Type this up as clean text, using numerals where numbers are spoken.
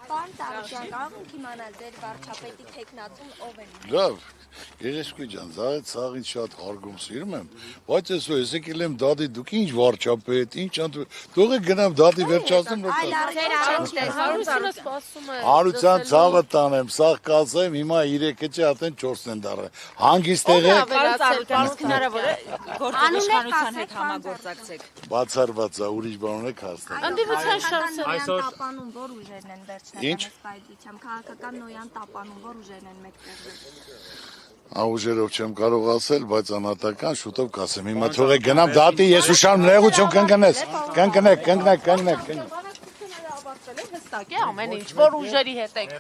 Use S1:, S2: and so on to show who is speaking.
S1: Պարոն Տարուշյան, կարող ենք իմանալ ձեր վարչապետի թեկնածուն ով է։
S2: Լավ, երեսկույ ջան, ցաղ ինձ շատ հարգում սիրում եմ, բայց այսօր եսեկել եմ դադի դուք ինչ վարչապետ, ինչ թողեք գնամ դադի վերջացնեմ Հարության ցավը տանեմ, սաղ կասեմ, հիմա 3-ը չէ, արդեն 4-ն են դառել։ Հանգիստ եղեք։
S3: Հնարավոր է գործիշխանության հետ համագործակցեք։
S2: Բացառված է, ուրիշ բան ունեք հասնել։
S3: Ընդդիմության շանսը
S1: Նոյան տապանում որ ուժերն են վերջնական ըստայդությամբ, քաղաքական նոյան տապանում որ ուժերն են մեկտեղվել։
S2: Ուժերով չեմ կարող ասել, բայց անհատական շուտով կասեմ։ Հիմա թողեք գնամ դատի, ես ուշանում նեղություն կընկնես։ Կընկնեք։
S3: հստակ է ամեն ինչ, որ ուժերի հետ եք։